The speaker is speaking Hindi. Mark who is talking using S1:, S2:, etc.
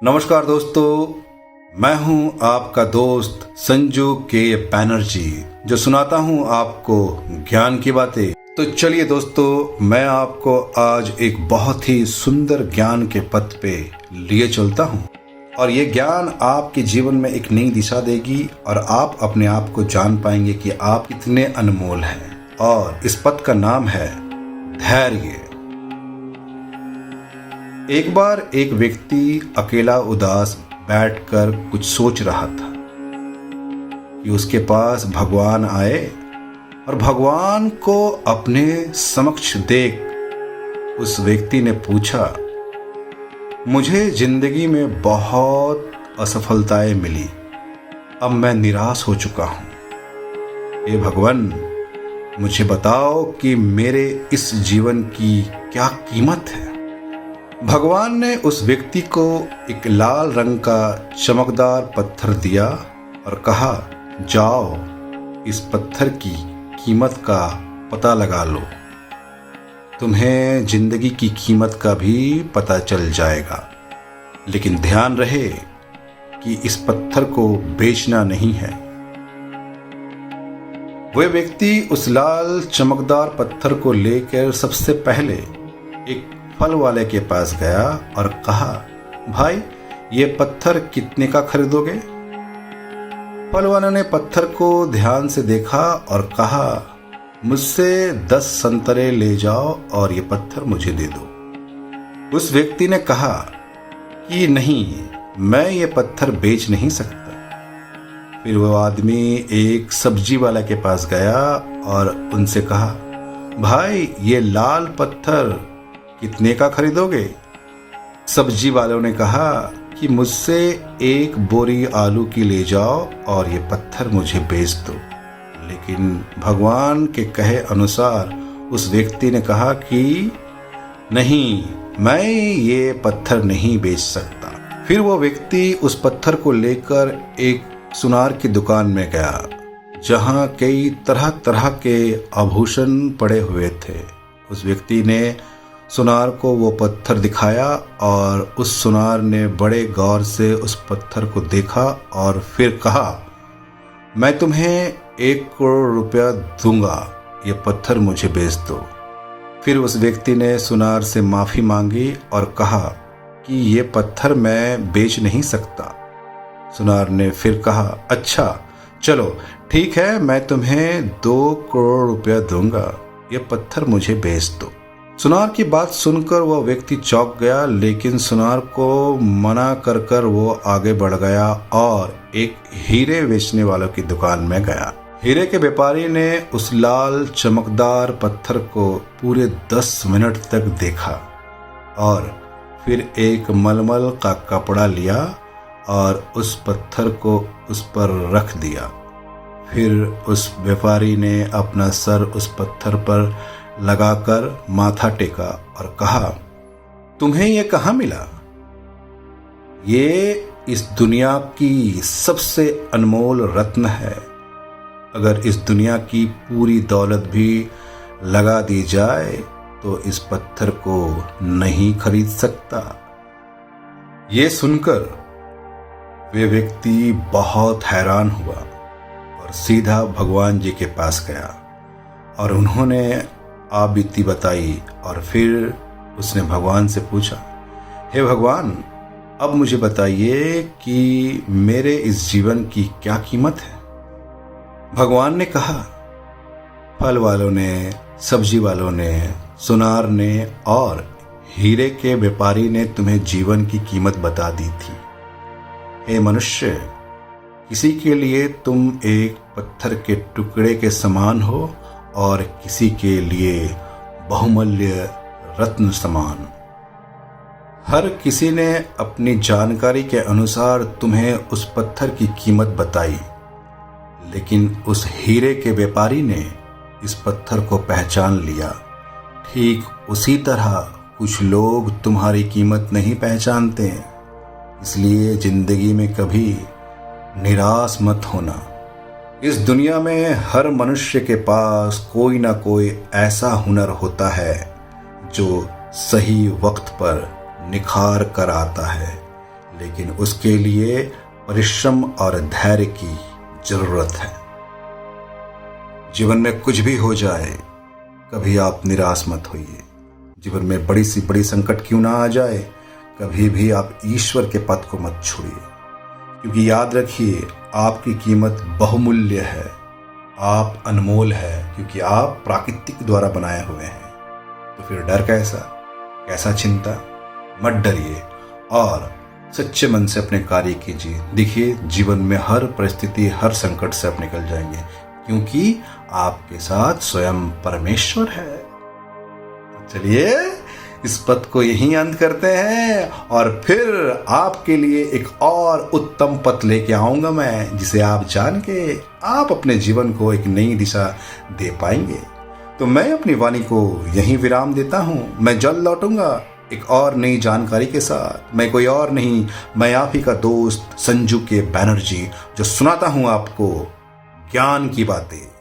S1: नमस्कार दोस्तों, मैं हूं आपका दोस्त संजू के बैनर्जी, जो सुनाता हूं आपको ज्ञान की बातें। तो चलिए दोस्तों, मैं आपको आज एक बहुत ही सुंदर ज्ञान के पथ पे लिए चलता हूं और ये ज्ञान आपके जीवन में एक नई दिशा देगी और आप अपने आप को जान पाएंगे कि आप कितने अनमोल हैं। और इस पथ का नाम है धैर्य। एक बार एक व्यक्ति अकेला उदास बैठकर कुछ सोच रहा था कि उसके पास भगवान आए और भगवान को अपने समक्ष देख उस व्यक्ति ने पूछा, मुझे जिंदगी में बहुत असफलताएं मिली, अब मैं निराश हो चुका हूं। हे भगवान, मुझे बताओ कि मेरे इस जीवन की क्या कीमत है। भगवान ने उस व्यक्ति को एक लाल रंग का चमकदार पत्थर दिया और कहा, जाओ इस पत्थर की कीमत का पता लगा लो, तुम्हें जिंदगी की कीमत का भी पता चल जाएगा। लेकिन ध्यान रहे कि इस पत्थर को बेचना नहीं है। वह व्यक्ति उस लाल चमकदार पत्थर को लेकर सबसे पहले एक फल वाले के पास गया और कहा, भाई ये पत्थर कितने का खरीदोगे? फल वाले ने पत्थर को ध्यान से देखा और कहा, मुझसे 10 संतरे ले जाओ और ये पत्थर मुझे दे दो। उस व्यक्ति ने कहा कि नहीं, मैं ये पत्थर बेच नहीं सकता। फिर वह आदमी एक सब्जी वाला के पास गया और उनसे कहा, भाई ये लाल पत्थर कितने का खरीदोगे? सब्जी वालों ने कहा कि मुझसे 1 बोरी आलू की ले जाओ और ये पत्थर मुझे बेच दो। लेकिन भगवान के कहे अनुसार उस व्यक्ति ने कहा कि नहीं, मैं ये पत्थर नहीं बेच सकता। फिर वो व्यक्ति उस पत्थर को लेकर एक सुनार की दुकान में गया, जहां कई तरह तरह के आभूषण पड़े हुए थे। उस व्यक्ति ने सुनार को वो पत्थर दिखाया और उस सुनार ने बड़े गौर से उस पत्थर को देखा और फिर कहा, मैं तुम्हें 1 करोड़ रुपया दूंगा, ये पत्थर मुझे बेच दो। फिर उस व्यक्ति ने सुनार से माफ़ी मांगी और कहा कि ये पत्थर मैं बेच नहीं सकता। सुनार ने फिर कहा, अच्छा चलो ठीक है, मैं तुम्हें 2 करोड़ रुपया दूंगा, ये पत्थर मुझे बेच दो। सुनार की बात सुनकर वह व्यक्ति चौंक गया, लेकिन सुनार को मना कर कर वो आगे बढ़ गया और एक हीरे बेचने वालों की दुकान में गया। हीरे के व्यापारी ने उस लाल चमकदार पत्थर को पूरे 10 मिनट तक देखा और फिर एक मलमल का कपड़ा लिया और उस पत्थर को उस पर रख दिया। फिर उस व्यापारी ने अपना सर उस पत्थर पर लगाकर माथा टेका और कहा, तुम्हें यह कहाँ मिला? ये इस दुनिया की सबसे अनमोल रत्न है। अगर इस दुनिया की पूरी दौलत भी लगा दी जाए तो इस पत्थर को नहीं खरीद सकता। ये सुनकर वे व्यक्ति बहुत हैरान हुआ और सीधा भगवान जी के पास गया और उन्होंने आप बीती बताई और फिर उसने भगवान से पूछा, हे भगवान, अब मुझे बताइए कि मेरे इस जीवन की क्या कीमत है? भगवान ने कहा, फल वालों ने, सब्जी वालों ने, सुनार ने और हीरे के व्यापारी ने तुम्हें जीवन की कीमत बता दी थी। हे मनुष्य, किसी के लिए तुम एक पत्थर के टुकड़े के समान हो और किसी के लिए बहुमूल्य रत्न समान। हर किसी ने अपनी जानकारी के अनुसार तुम्हें उस पत्थर की कीमत बताई, लेकिन उस हीरे के व्यापारी ने इस पत्थर को पहचान लिया। ठीक उसी तरह कुछ लोग तुम्हारी कीमत नहीं पहचानते, इसलिए जिंदगी में कभी निराश मत होना। इस दुनिया में हर मनुष्य के पास कोई ना कोई ऐसा हुनर होता है जो सही वक्त पर निखार कर आता है, लेकिन उसके लिए परिश्रम और धैर्य की जरूरत है। जीवन में कुछ भी हो जाए, कभी आप निराश मत होइए। जीवन में बड़ी सी बड़ी संकट क्यों ना आ जाए, कभी भी आप ईश्वर के पथ को मत छोड़िए, क्योंकि याद रखिए आपकी कीमत बहुमूल्य है। आप अनमोल है, क्योंकि आप प्राकृतिक द्वारा बनाए हुए हैं। तो फिर डर कैसा चिंता? मत डरिए और सच्चे मन से अपने कार्य कीजिए। देखिए जीवन में हर परिस्थिति, हर संकट से आप निकल जाएंगे, क्योंकि आपके साथ स्वयं परमेश्वर है। चलिए इस पद को यहीं अंत करते हैं और फिर आपके लिए एक और उत्तम पद लेके आऊंगा मैं, जिसे आप जान के आप अपने जीवन को एक नई दिशा दे पाएंगे। तो मैं अपनी वाणी को यहीं विराम देता हूं। मैं जल्द लौटूंगा एक और नई जानकारी के साथ। मैं कोई और नहीं, मैं आप ही का दोस्त संजू के बैनर्जी, जो सुनाता हूं आपको ज्ञान की बातें।